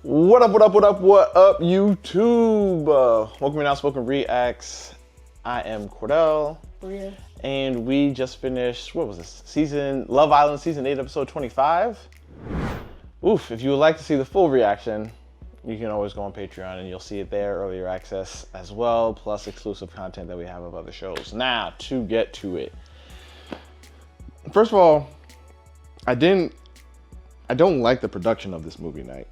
What up, what up, what up, what up, YouTube? Welcome to OutspokenReax. I am Cordell. Bria. And we just finished, what was this? Love Island Season 8, Episode 25. Oof, if you would like to see the full reaction, you can always go on Patreon and you'll see it there, earlier access as well, plus exclusive content that we have of other shows. Now, to get to it. First of all, I don't like the production of this movie night.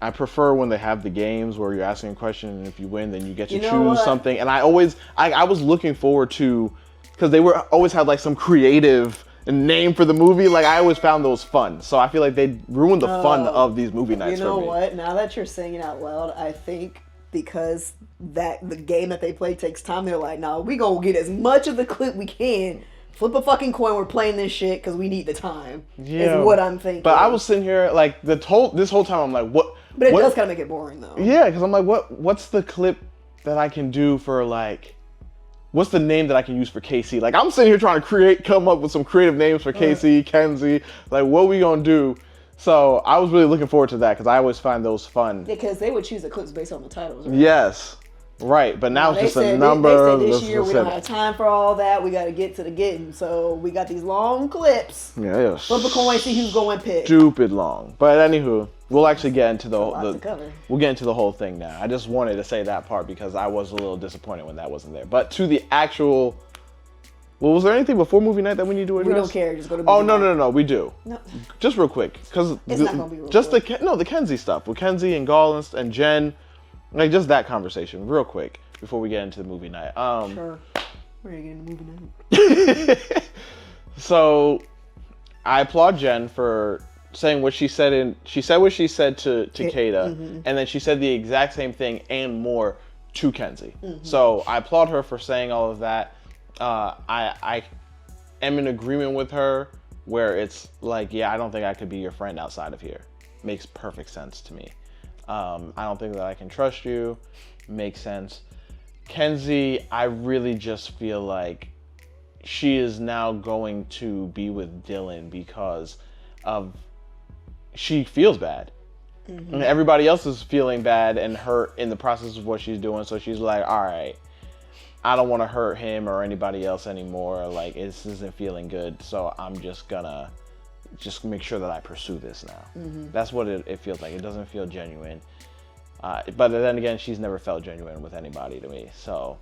I prefer when they have the games where you're asking a question and if you win, then you get to choose something. And I was looking forward to, because they always had like some creative name for the movie. Like I always found those fun. So I feel like they ruined the fun of these movie nights for me. You know what? Now that you're saying it out loud, I think because the game that they play takes time, they're like, no, we gonna get as much of the clip we can. Flip a fucking coin, we're playing this shit because we need the time. Yeah, is what I'm thinking. But I was sitting here like this whole time I'm like, what? But it does kind of make it boring though. Yeah, because I'm like, what's the clip that I can do for like, what's the name that I can use for Casey? Like I'm sitting here trying to come up with some creative names for Casey, Kenzie. Like what are we gonna do? So I was really looking forward to that because I always find those fun. Because they would choose the clips based on the titles, right? Yes. Right, but now it's just a number. They said this year we don't have time for all that. We got to get to the getting. So we got these long clips. Yeah. Flip a coin, see who's going pick. Stupid long. But anywho, we'll actually get into we'll get into the whole thing now. I just wanted to say that part because I was a little disappointed when that wasn't there. But to the actual, well, was there anything before movie night that we need to address? We don't care. Just go to movie night. No, we do. No. Just real quick, because it's not gonna be real quick. the Kenzie stuff with Kenzie and Gall and Jen. Like, just that conversation, real quick, before we get into the movie night. Sure. We're gonna get into movie night. So, I applaud Jen for saying what she said. She said what she said to Kata, and then she said the exact same thing and more to Kenzie. So, I applaud her for saying all of that. I am in agreement with her where it's like, yeah, I don't think I could be your friend outside of here. Makes perfect sense to me. I don't think that I can trust you. Makes sense. Kenzie, I really just feel like she is now going to be with Dylan because she feels bad. And everybody else is feeling bad and hurt in the process of what she's doing. So she's like, all right, I don't want to hurt him or anybody else anymore. Like, this isn't feeling good. So I'm just gonna make sure that I pursue this now. That's what it feels like. It doesn't feel genuine. But then again, she's never felt genuine with anybody to me. So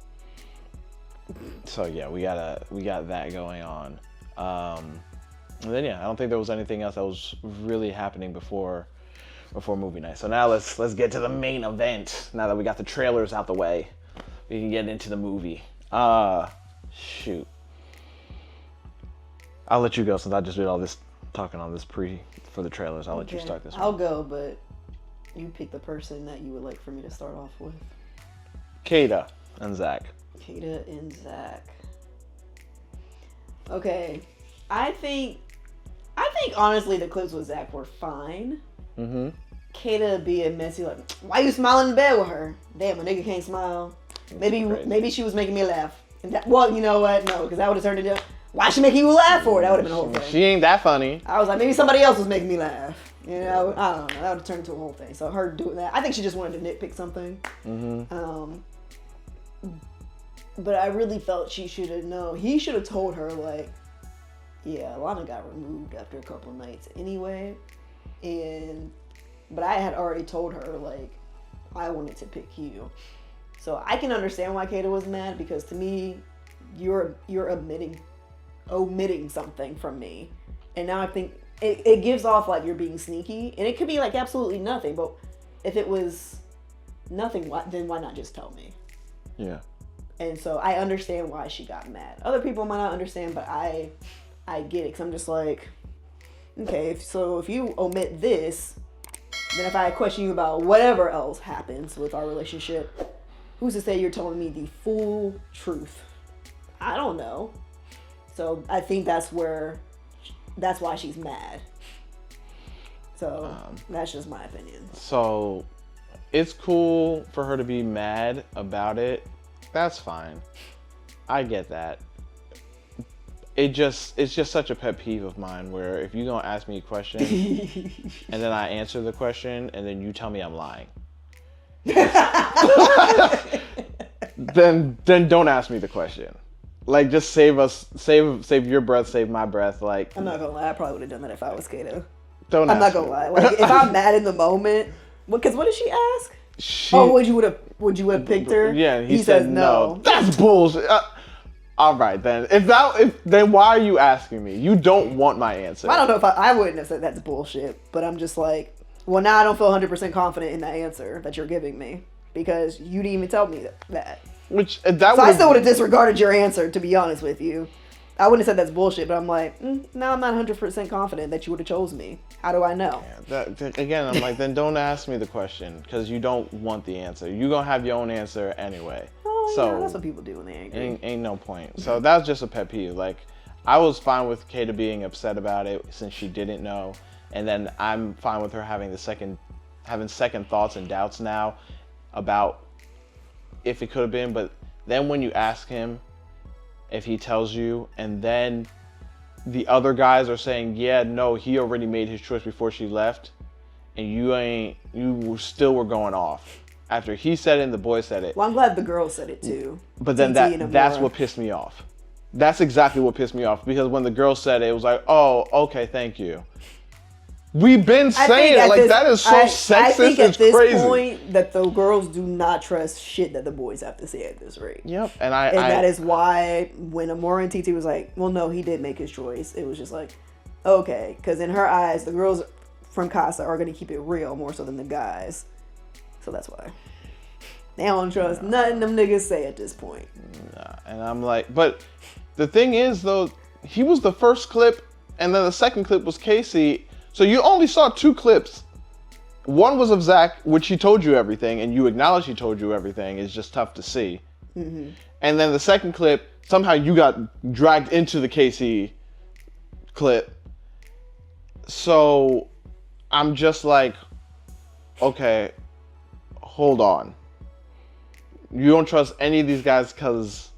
yeah, we got that going on. And then yeah, I don't think there was anything else that was really happening before movie night. So now let's get to the main event. Now that we got the trailers out the way, we can get into the movie. Shoot. I'll let you go since I just did all this talking on this for the trailers. I'll let you start this one. I'll go, but you pick the person that you would like for me to start off with. Kata and Zach. Kata and Zach. Okay. I think honestly the clips with Zach were fine. Kata being messy, like, why you smiling in bed with her? Damn, a nigga can't smile. Maybe she was making me laugh. Well, you know what? No, because that would have turned into, why she making you laugh for? That would have been a whole thing. She ain't that funny. I was like, maybe somebody else was making me laugh. You know, I don't know. That would have turned into a whole thing. So her doing that, I think she just wanted to nitpick something. But I really felt she should have known. He should have told her, like, yeah, Lana got removed after a couple of nights anyway. But I had already told her, like, I wanted to pick you. So I can understand why Kata was mad, because to me, you're omitting something from me. And now I think it gives off like you're being sneaky, and it could be like absolutely nothing, but if it was nothing, then why not just tell me? Yeah. And so I understand why she got mad. Other people might not understand, but I get it, because I'm just like, okay, so if you omit this, then if I question you about whatever else happens with our relationship, who's to say you're telling me the full truth? I don't know. So I think that's why she's mad. So that's just my opinion. So it's cool for her to be mad about it. That's fine. I get that. it's just such a pet peeve of mine where if you're gonna ask me a question and then I answer the question and then you tell me I'm lying, then don't ask me the question. Like, just save your breath, save my breath. Like, I'm not gonna lie, I probably would have done that if I was Kato. I'm not gonna lie. Like, if I'm mad in the moment, because what did she ask? Would you have picked her? Yeah, he said no. That's bullshit. All right, then. Then why are you asking me? You don't want my answer. I don't know if I wouldn't have said that's bullshit, but I'm just like, well, now I don't feel 100% confident in that answer that you're giving me because you didn't even tell me that. I still would have disregarded your answer, to be honest with you. I wouldn't have said that's bullshit, but I'm like, no, I'm not 100% confident that you would have chose me. How do I know? Yeah, again, I'm like, then don't ask me the question because you don't want the answer. You're going to have your own answer anyway. Oh, so, yeah, that's what people do when they angry. Ain't no point. So that's just a pet peeve. Like, I was fine with Kata being upset about it since she didn't know. And then I'm fine with her having second thoughts and doubts now about if it could have been. But then when you ask him if he tells you, and then the other guys are saying, yeah, no, he already made his choice before she left, and you still were going off after he said it and the boy said it. Well, I'm glad the girl said it too. But then that's what pissed me off. That's exactly what pissed me off, because when the girl said it, it was like, oh, okay, thank you. We've been saying it like that is so sexist. I think at this point that the girls do not trust shit that the boys have to say at this rate. Yep, and that is why when Amora and TT was like, well, no, he did make his choice. It was just like, okay, because in her eyes, the girls from Casa are going to keep it real more so than the guys. So that's why they don't trust nothing them niggas say at this point. Nah, and I'm like, but the thing is though, he was the first clip, and then the second clip was Casey. So you only saw 2 clips. One was of Zach, which he told you everything, and you acknowledge he told you everything. It's just tough to see. Mm-hmm. And then the second clip, somehow you got dragged into the Casey clip. So I'm just like, okay, hold on. You don't trust any of these guys because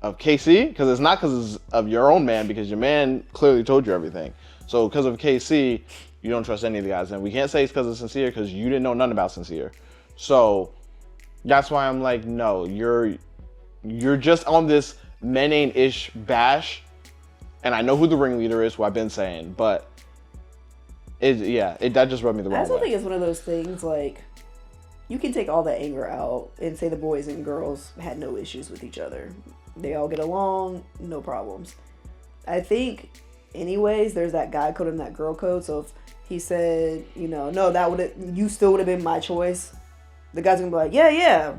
of Casey? Because it's not because of your own man, because your man clearly told you everything. So because of KC, you don't trust any of the guys. And we can't say it's because of Sincere because you didn't know nothing about Sincere. So that's why I'm like, no, you're just on this men ain't-ish bash. And I know who the ringleader is, who I've been saying. But that just rubbed me the wrong way. I also think it's one of those things, like, you can take all the anger out and say the boys and girls had no issues with each other. They all get along, no problems. I think... anyways, there's that guy code and that girl code. So if he said, no, you still would have been my choice, the guy's gonna be like, yeah.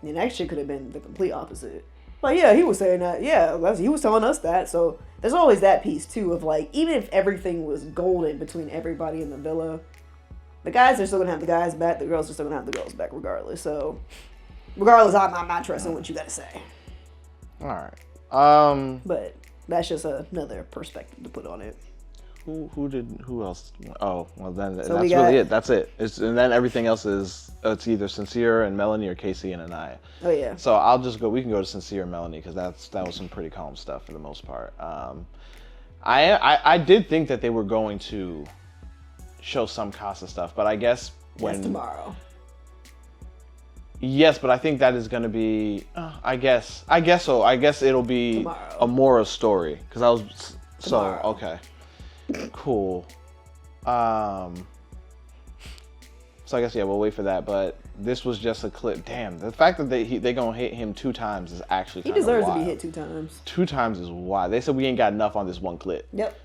And that shit could have been the complete opposite. Like, yeah, he was saying that. Yeah, he was telling us that. So there's always that piece too of like, even if everything was golden between everybody in the villa, the guys are still gonna have the guys back. The girls are still gonna have the girls back regardless. So regardless, I'm not trusting what you gotta say. All right. But that's just another perspective to put on it. Who else? Oh, well then that's really it. That's it. And then everything else is, it's either Sincere and Melanie or Casey and Aniya. Oh yeah. So I'll just go, we can go to Sincere and Melanie because that was some pretty calm stuff for the most part. I did think that they were going to show some Casa stuff, but I guess that's tomorrow. Yes, but I think that is going to be, I guess so. I guess it'll be tomorrow. Amora's story. Because I was, tomorrow. So, okay. Cool. So I guess, yeah, we'll wait for that. But this was just a clip. Damn, the fact that they going to hit him 2 times is actually kind of wild. He deserves to be hit 2 times. 2 times is wild. They said we ain't got enough on this one clip. Yep.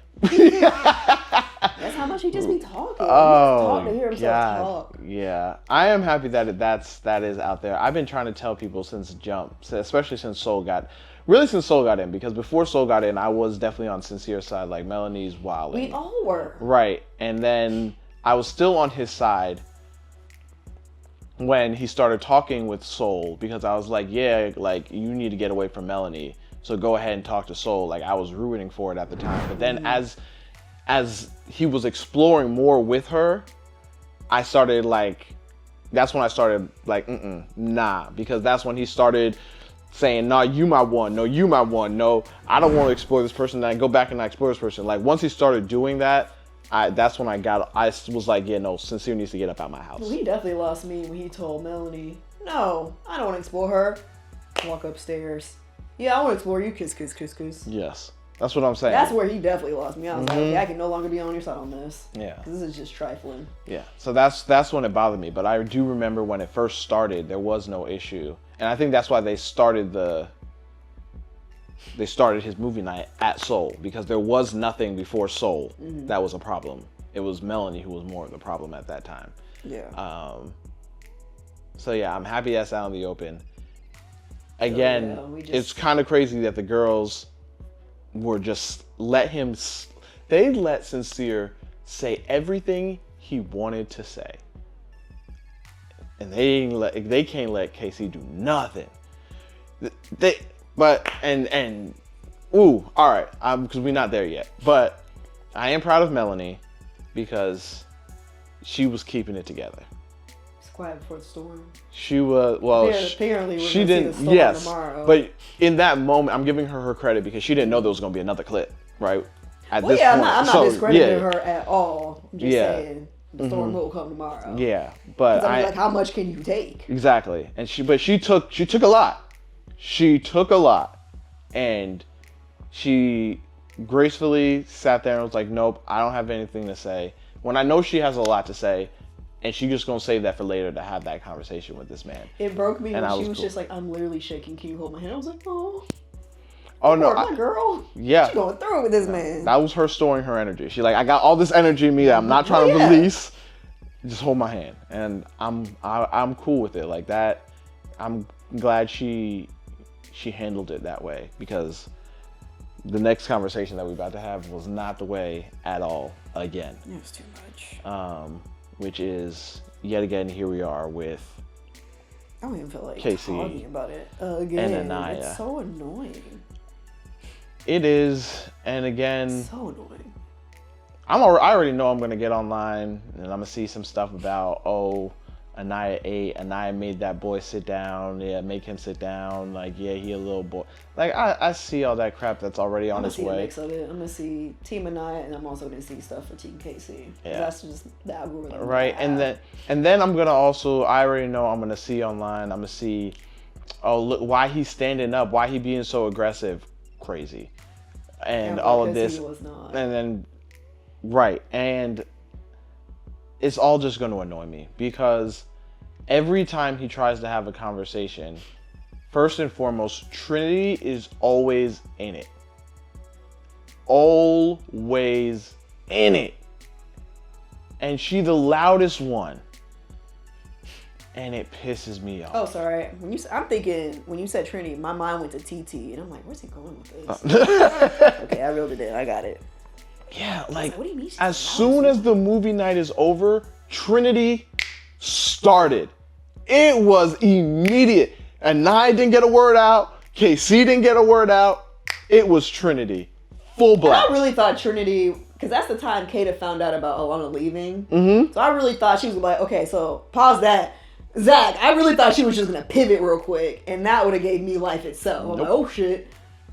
That's how much he just be talking. Oh, to hear himself talk. Yeah, I am happy that that is out there. I've been trying to tell people since jump, especially since Soul got in, because before Soul got in, I was definitely on Sincere's side, like Melanie's wilding. We all were. Right, and then I was still on his side when he started talking with Soul, because I was like, yeah, like you need to get away from Melanie. So go ahead and talk to Soul. Like I was rooting for it at the time. But then as he was exploring more with her, that's when I started like, nah, because that's when he started saying, "No, you my one. No, you my one. No, I don't want to explore this person." Then I go back and I explore this person. Like once he started doing that, that's when I was like, yeah, no, Sincere needs to get up out my house. Well, he definitely lost me when he told Melanie, "No, I don't want to explore her." Walk upstairs. Yeah, I want to explore you. Kiss, kiss, kiss, kiss. Yes, that's what I'm saying. That's where he definitely lost me. I was like, okay, I can no longer be on your side on this. Yeah, because this is just trifling. Yeah, so that's when it bothered me. But I do remember when it first started, there was no issue. And I think that's why they started his movie night at Soul, because there was nothing before Soul that was a problem. It was Melanie who was more of the problem at that time. Yeah. So yeah, I'm happy that's out in the open. Again, it's kind of crazy that the girls were just let Sincere say everything he wanted to say. And they can't let Casey do nothing. All right, because we're not there yet. But I am proud of Melanie because she was keeping it together. It's quiet before the storm. She was apparently she didn't. See the storm tomorrow. But in that moment, I'm giving her credit because she didn't know there was going to be another clip, right? At this point. I'm not discrediting her at all. I'm just saying. The storm will come tomorrow. Yeah, but like, how much can you take? Exactly, and she took a lot. She took a lot, and she gracefully sat there and was like, "Nope, I don't have anything to say." When I know she has a lot to say, and she's just gonna save that for later to have that conversation with this man. It broke me when she was just like, "I'm literally shaking. Can you hold my hand?" I was like, "Oh." Oh no, my girl. Yeah, she's going through with this man. That was her storing her energy. She's like, I got all this energy in me that I'm not trying to release. Just hold my hand, and I'm cool with it like that. I'm glad she handled it that way, because the next conversation that we're about to have was not the way at all again. It was too much. Which is yet again, here we are with. I don't even feel like Casey talking about it again. And Aniya. It's so annoying. It is, and again, so annoying. I already know I'm gonna get online and I'm gonna see some stuff about Aniya made that boy sit down. Yeah, make him sit down. Like, yeah, he a little boy. Like, I see all that crap that's already on its way. I'm gonna see a mix of it. I'm gonna see Team Aniya, and I'm also gonna see stuff for Team Casey. Yeah, that's just the algorithm. Right, and then I'm gonna also. I already know I'm gonna see online. I'm gonna see, oh look, why he's standing up, why he being so aggressive, crazy, and all of this, and then, right, and it's all just gonna annoy me because every time he tries to have a conversation, first and foremost, Trinity is always in it. Always in it. And she the loudest one. And it pisses me off. Oh, sorry. I'm thinking, when you said Trinity, my mind went to TT. And I'm like, where's he going with this? Okay, I reeled it in. I got it. Yeah, like what do you mean as soon as the movie night is over, Trinity started. It was immediate. And I didn't get a word out. KC didn't get a word out. It was Trinity. Full blast. And I really thought Trinity, because that's the time Kata found out about Alana leaving. Mm-hmm. So I really thought she was like, okay, so pause that. Zach, I really thought she was just going to pivot real quick. And that would have gave me life itself. Nope. I'm like, oh shit.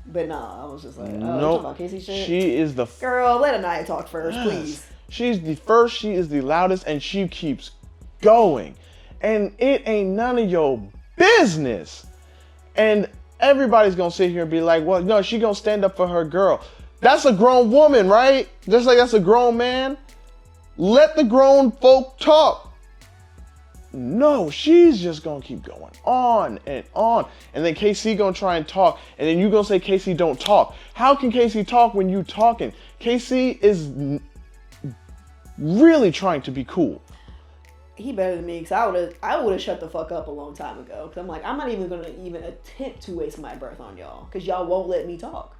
But nah, I was just like, oh, nope. Talking about Casey shit? She is the... Girl, let Aniya talk first, please. She's the first, she is the loudest, and she keeps going. And it ain't none of your business. And everybody's going to sit here and be like, well, no, she going to stand up for her girl. That's a grown woman, right? Just like that's a grown man. Let the grown folk talk. No, she's just going to keep going on and on. And then KC going to try and talk. And then you going to say KC don't talk. How can KC talk when you talking? KC is really trying to be cool. He better than me, because I would have shut the fuck up a long time ago. Because I'm like, I'm not even going to even attempt to waste my breath on y'all. Because y'all won't let me talk.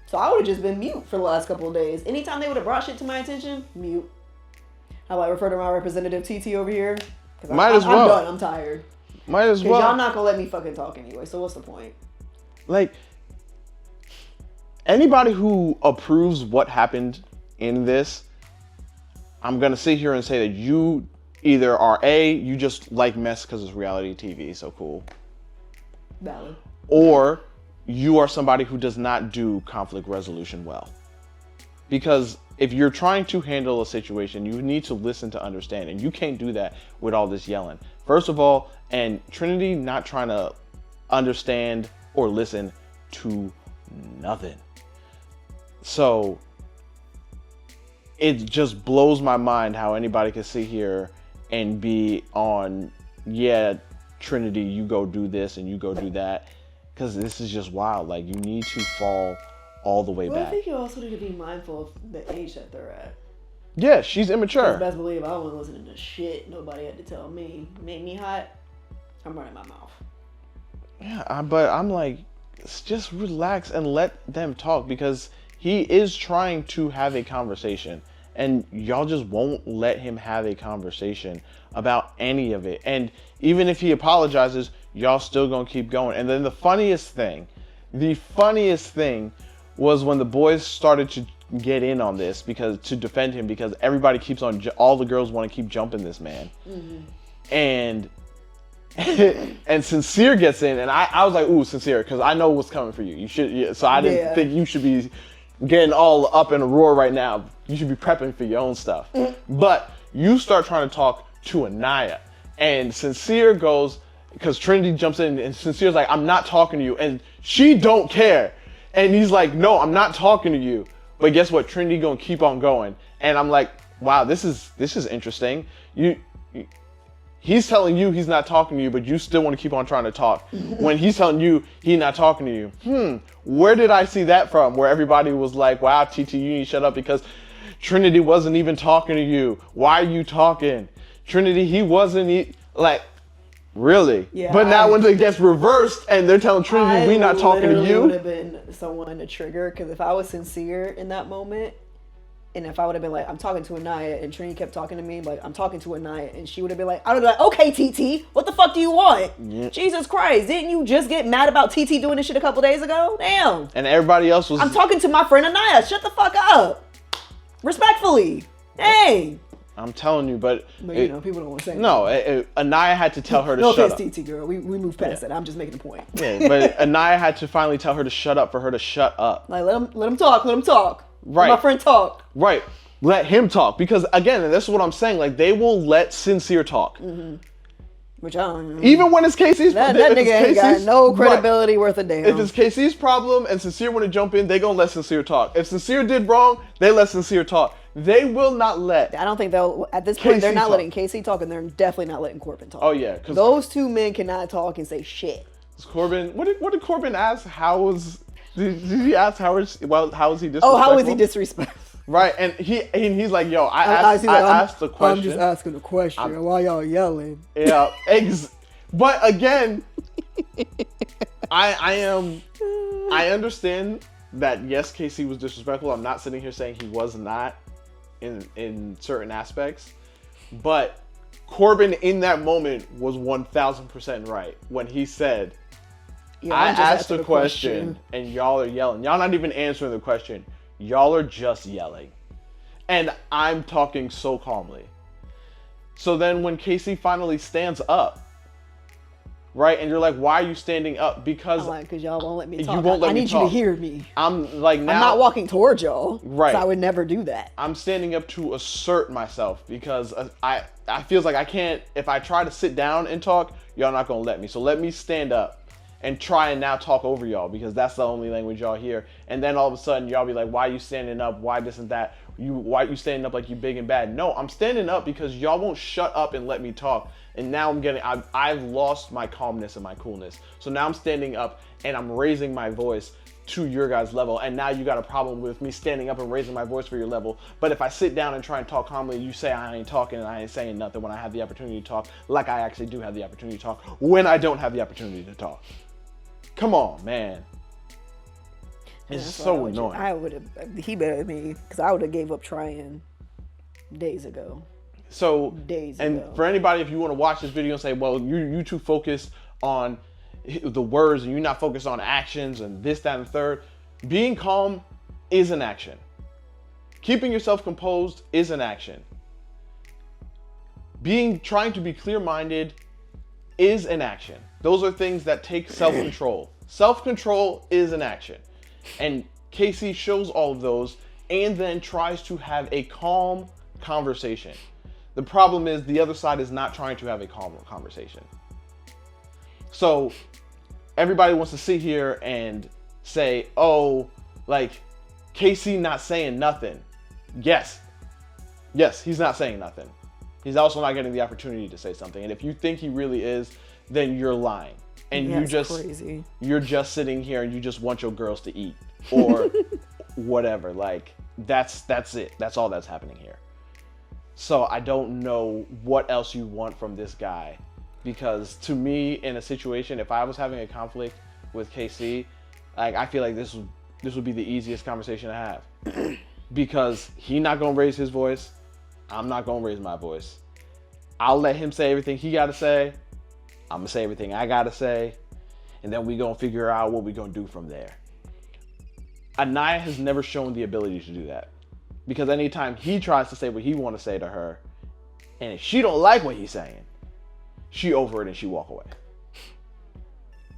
So I would have just been mute for the last couple of days. Anytime they would have brought shit to my attention, mute. How I refer to my representative TT over here? Might as well. I'm done. I'm tired. Might as well. Y'all not gonna let me fucking talk anyway. So what's the point? Like, anybody who approves what happened in this, I'm gonna sit here and say that you either are you just like mess because it's reality TV, so cool. Valid. or you are somebody who does not do conflict resolution well. Because if you're trying to handle a situation, you need to listen to understand, and you can't do that with all this yelling. First of all, and Trinity not trying to understand or listen to nothing. So it just blows my mind how anybody can sit here and be on, yeah, Trinity, you go do this and you go do that. Because this is just wild. Like, you need to fall all the way back. I think you also need to be mindful of the age that they're at. Yeah, she's immature. Best believe I wasn't listening to shit nobody had to tell me. Made me hot, I'm running my mouth. Yeah, but I'm like, just relax and let them talk, because he is trying to have a conversation and y'all just won't let him have a conversation about any of it. And even if he apologizes, y'all still gonna keep going. And then the funniest thing was when the boys started to get in on this because to defend him, because everybody keeps on, all the girls want to keep jumping this man. And and Sincere gets in, and I was like, ooh, Sincere, because I know what's coming for you. You should, yeah, so I didn't think you should be getting all up in a roar right now. You should be prepping for your own stuff. But you start trying to talk to Aniya, and Sincere goes, because Trinity jumps in, and Sincere's like, I'm not talking to you, and she don't care. And he's like, no, I'm not talking to you. But guess what? Trinity gonna keep on going. And I'm like, wow, this is interesting. He's telling you he's not talking to you, but you still want to keep on trying to talk. When he's telling you he's not talking to you. Where did I see that from? Where everybody was like, wow, TT, you need to shut up because Trinity wasn't even talking to you. Why are you talking? Trinity, he wasn't, like, really? Yeah, but now when it gets reversed and they're telling Trinity, we not talking to you. Would have been someone to trigger, because if I was Sincere in that moment, and if I would have been like, I'm talking to Aniya, and Trinity kept talking to me, like, I'm talking to Aniya, and she would have been like, I would have been like, okay, TT, what the fuck do you want? Yeah. Jesus Christ, didn't you just get mad about TT doing this shit a couple days ago? Damn. And everybody else was... I'm talking to my friend Aniya, shut the fuck up. Respectfully. Dang. I'm telling you, but you know, people don't want to say no. Aniya had to tell her to shut up. No, TT girl, we moved past that. I'm just making a point. Yeah, but Aniya had to finally tell her to shut up for her to shut up. Like, let him talk. Right. Let my friend talk. Right. Let him talk, because again, and this is what I'm saying. Like, they will let Sincere talk. Which I don't know. Even when it's Casey's that nigga ain't got no credibility worth a damn. If it's Casey's problem and Sincere want to jump in, they gonna let Sincere talk. If Sincere did wrong, they let Sincere talk. They will not let. I don't think they'll. At this point, they're not letting Casey talk, and they're definitely not letting Corbin talk. Oh yeah, those two men cannot talk and say shit. Corbin, what did Corbin ask? How was? Did he ask how was he disrespectful? Oh, how was he disrespectful? Right, and he's like, yo, I asked the question. I'm just asking the question. Why y'all yelling? Yeah, but again, I understand that, yes, Casey was disrespectful. I'm not sitting here saying he was not in certain aspects, but Corbin in that moment was 1000% right when he said, I asked the question and y'all are yelling. Y'all not even answering the question. Y'all are just yelling. And I'm talking so calmly. So then when Casey finally stands up, right? And you're like, why are you standing up? Because y'all won't let me talk. You won't let I me need talk. you to hear me. I'm like, now I'm not walking towards y'all. Right. So I would never do that. I'm standing up to assert myself, because I feels like I can't, if I try to sit down and talk, y'all not gonna let me. So let me stand up and try and now talk over y'all, because that's the only language y'all hear. And then all of a sudden y'all be like, why are you standing up? Why this and that? Why are you standing up like you big and bad? No, I'm standing up because y'all won't shut up and let me talk. And now I've lost my calmness and my coolness. So now I'm standing up and I'm raising my voice to your guys' level. And now you got a problem with me standing up and raising my voice for your level. But if I sit down and try and talk calmly, you say I ain't talking and I ain't saying nothing when I have the opportunity to talk, like I actually do have the opportunity to talk when I don't have the opportunity to talk. Come on, man. It's so annoying. He better me, because I would have gave up trying days ago. And for anybody, if you want to watch this video and say, well, you too focused on the words and you're not focused on actions and this, that, and the third, being calm is an action. Keeping yourself composed is an action. Trying to be clear-minded is an action. Those are things that take self-control. Self-control is an action. And Casey shows all of those and then tries to have a calm conversation. The problem is the other side is not trying to have a calm conversation. So everybody wants to sit here and say, oh, like, Casey not saying nothing. Yes, he's not saying nothing. He's also not getting the opportunity to say something. And if you think he really is, then you're lying. And crazy. You're just sitting here and you just want your girls to eat or whatever. Like, that's it. That's all that's happening here. So I don't know what else you want from this guy, because to me, in a situation, if I was having a conflict with KC, like, I feel like this would be the easiest conversation to have, because he's not gonna raise his voice, I'm not gonna raise my voice. I'll let him say everything he gotta say, I'm gonna say everything I gotta say, and then we gonna figure out what we gonna do from there. Aniya has never shown the ability to do that. Because anytime he tries to say what he want to say to her, and if she don't like what he's saying, she over it and she walk away.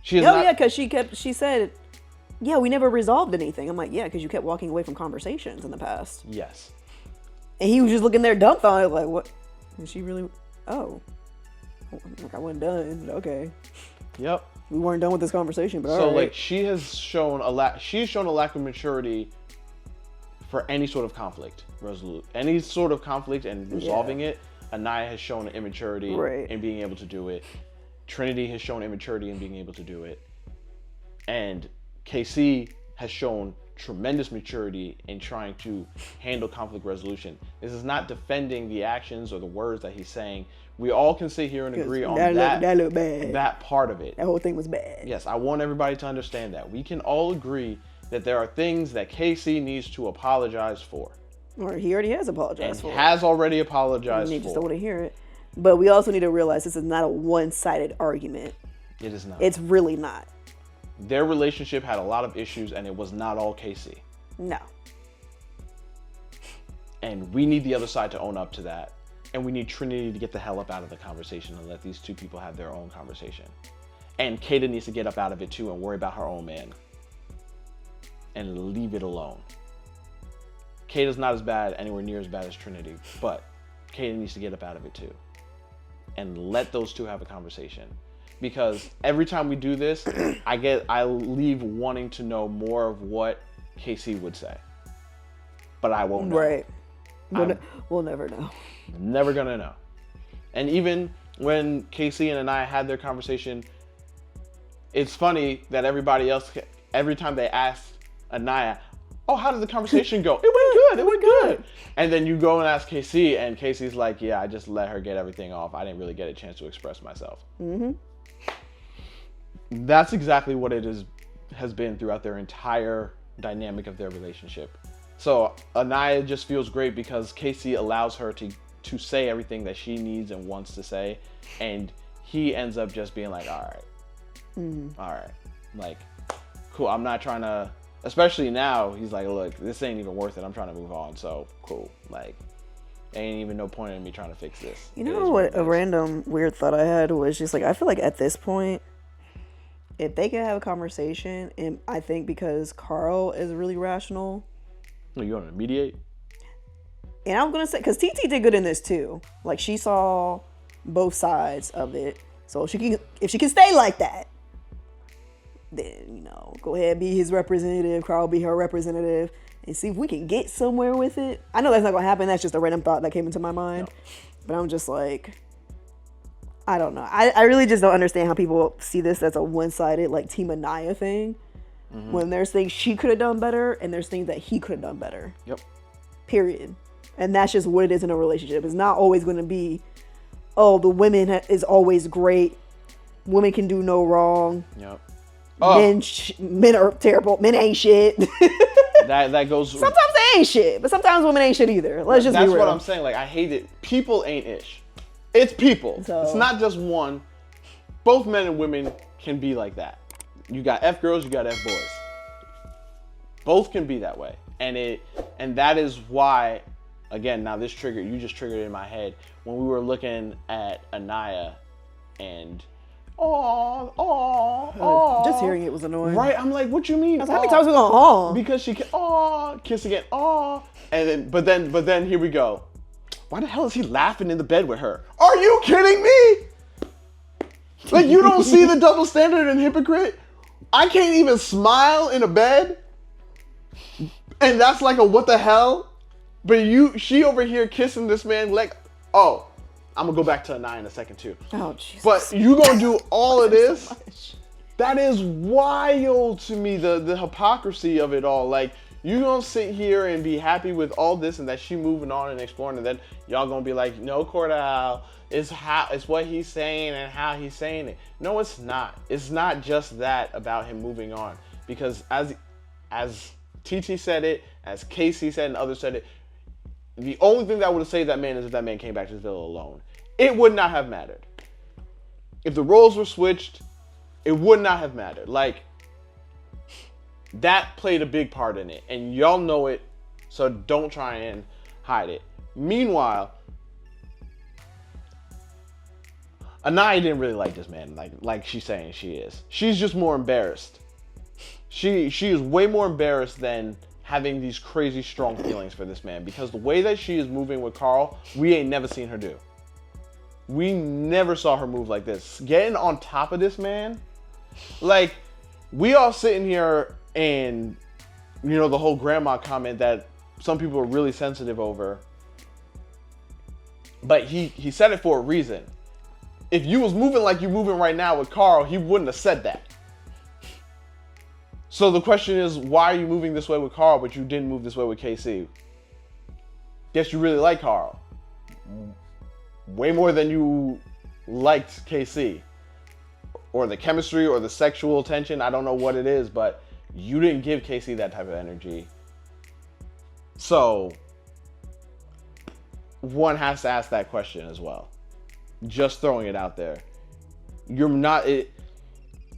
Because she said, yeah, we never resolved anything. I'm like, yeah, because you kept walking away from conversations in the past. Yes. And he was just looking there dumbfounded, like, what? And she really, oh. Like, I wasn't done. Okay. Yep. We weren't done with this conversation, but so, all right. like, she's shown a lack of maturity for any sort of conflict, any sort of conflict and resolving it. Aniya has shown immaturity in being able to do it. Trinity has shown immaturity in being able to do it. And KC has shown tremendous maturity in trying to handle conflict resolution. This is not defending the actions or the words that he's saying. We all can sit here and agree on that looked bad. That part of it. That whole thing was bad. Yes, I want everybody to understand that. We can all agree that there are things that KC needs to apologize for. Or he already has apologized for. Has already apologized for. You just don't want to hear it. But we also need to realize this is not a one-sided argument. It is not. It's really not. Their relationship had a lot of issues, and it was not all KC. No. And we need the other side to own up to that. And we need Trinity to get the hell up out of the conversation and let these two people have their own conversation. And Kata needs to get up out of it too and worry about her own man. And leave it alone. Kata's not as bad, anywhere near as bad as Trinity, but Kata needs to get up out of it too. And let those two have a conversation. Because every time we do this, I leave wanting to know more of what KC would say. But I won't know. Right. We'll never know. Never gonna know. And even when KC and Aniya had their conversation, it's funny that everybody else, every time they asked Aniya, oh, how did the conversation go? It went good. And then you go and ask KC, and KC's like, yeah, I just let her get everything off. I didn't really get a chance to express myself. Mm-hmm. That's exactly what it has been throughout their entire dynamic of their relationship. So Aniya just feels great because KC allows her to say everything that she needs and wants to say, and he ends up just being like, all right, like, cool. I'm not trying to, especially now, he's like, look, this ain't even worth it. I'm trying to move on. So cool. Like, ain't even no point in me trying to fix this. You know what? A random weird thought I had was just like, I feel like at this point, if they could have a conversation, and I think because Carl is really rational. You want to mediate? And I'm going to say, because TT did good in this too. Like, she saw both sides of it. So if she can stay like that, then, go ahead and be his representative. Carl be her representative. And see if we can get somewhere with it. I know that's not going to happen. That's just a random thought that came into my mind. No. But I'm just like, I don't know. I really just don't understand how people see this as a one-sided, like, Team Aniya thing. Mm-hmm. When there's things she could have done better and there's things that he could have done better. Yep. Period. And that's just what it is in a relationship. It's not always going to be, oh, the women is always great. Women can do no wrong. Yep. Men are terrible. Men ain't shit. that goes. Sometimes they ain't shit, but sometimes women ain't shit either. Let's just be real. That's what I'm saying. Like, I hate it. People ain't ish. It's people. So, it's not just one. Both men and women can be like that. You got F girls, you got F boys. Both can be that way. And that is why, again, now this you just triggered it in my head when we were looking at Aniya and aw. Just hearing it was annoying. Right? I'm like, what you mean? I was like, how many times we going aw? Because she can kiss again, aw. And then, but then here we go. Why the hell is he laughing in the bed with her? Are you kidding me? Like, you don't see the double standard and hypocrite? I can't even smile in a bed. And that's like a what the hell? But she over here kissing this man like, oh, I'm gonna go back to Aniya in a second too. Oh, Jesus. But you gonna do all of this? So that is wild to me, the hypocrisy of it all. Like, you gonna sit here and be happy with all this and that she moving on and exploring, and then y'all gonna be like, no, Cordell, it's what he's saying and how he's saying it. No, it's not. It's not just that about him moving on. Because as TT said it, as Casey said and others said it, the only thing that would have saved that man is if that man came back to the villa alone. It would not have mattered. If the roles were switched, it would not have mattered. Like, that played a big part in it. And y'all know it, so don't try and hide it. Meanwhile, Aniya didn't really like this man, like she's saying she is. She's just more embarrassed. She is way more embarrassed than having these crazy strong feelings for this man, because the way that she is moving with Carl, we ain't never seen her do. We never saw her move like this. Getting on top of this man, like, we all sitting here and, you know, the whole grandma comment that some people are really sensitive over, but he said it for a reason. If you was moving like you're moving right now with Carl, he wouldn't have said that. So the question is, why are you moving this way with Carl, but you didn't move this way with KC? Guess you really like Carl. Way more than you liked KC. Or the chemistry or the sexual tension. I don't know what it is, but you didn't give KC that type of energy. So one has to ask that question as well. Just throwing it out there. You're not it.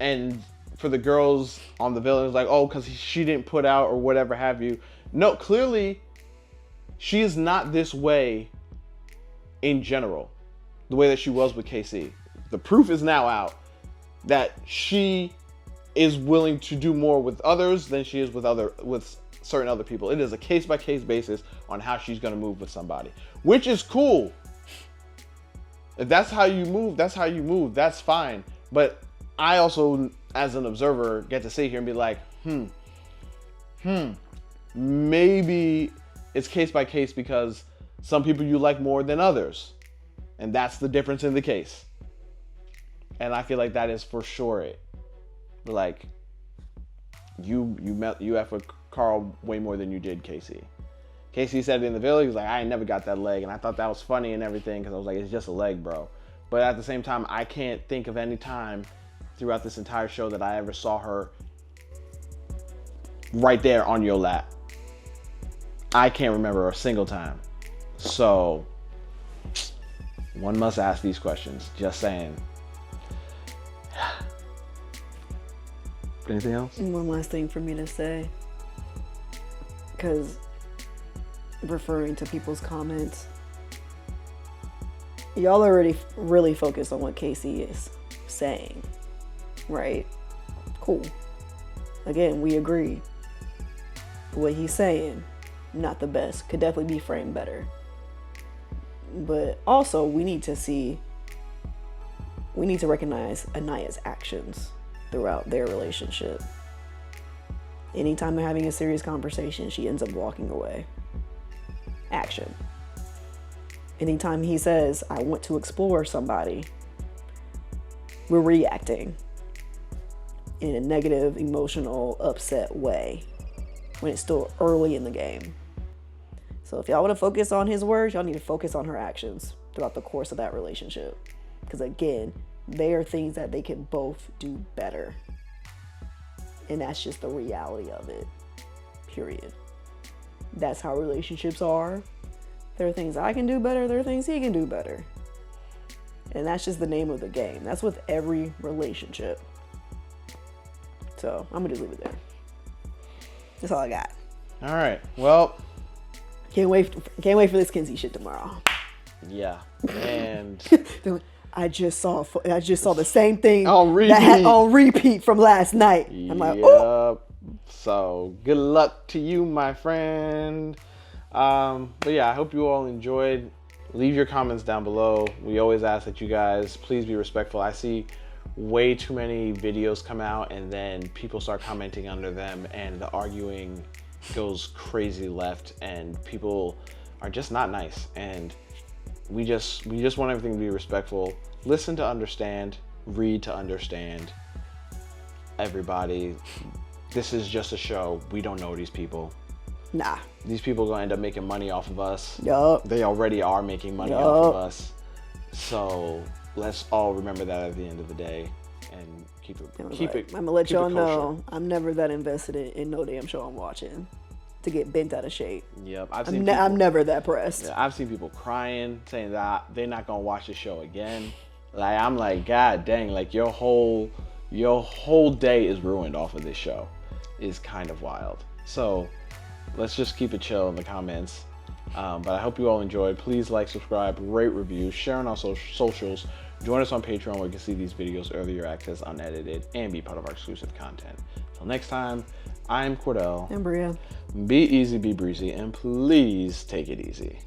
And for the girls on the villains, like, oh, because she didn't put out or whatever have you. No, clearly, she is not this way in general, the way that she was with KC. The proof is now out that she is willing to do more with others than she is with certain other people. It is a case-by-case basis on how she's going to move with somebody, which is cool. If that's how you move, that's how you move. That's fine. But I also, as an observer, get to sit here and be like, maybe it's case by case because some people you like more than others. And that's the difference in the case. And I feel like that is for sure it. Like, you F with Carl way more than you did Casey. Casey said it in the village, he was like, I ain't never got that leg. And I thought that was funny and everything, because I was like, it's just a leg, bro. But at the same time, I can't think of any time throughout this entire show that I ever saw her right there on your lap. I can't remember a single time. So one must ask these questions. Just saying. Anything else? One last thing for me to say, because referring to people's comments, y'all already really focused on what Casey is saying, right? Cool. Again, we agree. What he's saying, not the best. Could definitely be framed better. But also, we need to recognize Aniya's actions throughout their relationship. Anytime they're having a serious conversation, she ends up walking away. Action. Anytime he says, I want to explore somebody, we're reacting in a negative, emotional, upset way when it's still early in the game. So if y'all want to focus on his words, y'all need to focus on her actions throughout the course of that relationship. Because again, they are things that they can both do better. And that's just the reality of it. Period. That's how relationships are. There are things I can do better. There are things he can do better. And that's just the name of the game. That's with every relationship. So I'm gonna just leave it there. That's all I got. All right. Well, can't wait for this Kenzie shit tomorrow. Yeah. And I just saw the same thing on repeat from last night. I'm like, oh. So good luck to you, my friend. But yeah, I hope you all enjoyed. Leave your comments down below. We always ask that you guys please be respectful. I see way too many videos come out and then people start commenting under them and the arguing goes crazy left and people are just not nice. And we just want everything to be respectful. Listen to understand, read to understand. Everybody, this is just a show. We don't know these people. Nah. These people are gonna end up making money off of us. Yup. They already are making money off of us. So let's all remember that at the end of the day and keep it. I'm gonna let y'all know I'm never that invested in no damn show I'm watching to get bent out of shape. Yep, I'm never that pressed. Yeah, I've seen people crying, saying that they're not gonna watch the show again. Like I'm like, God dang, like your whole day is ruined off of this show. Is kind of wild. So let's just keep it chill in the comments. But I hope you all enjoyed. Please like, subscribe, rate, review, share on our socials. Join us on Patreon where you can see these videos earlier, access unedited, and be part of our exclusive content. Till next time, I'm Cordell. And Bria. Be easy, be breezy, and please take it easy.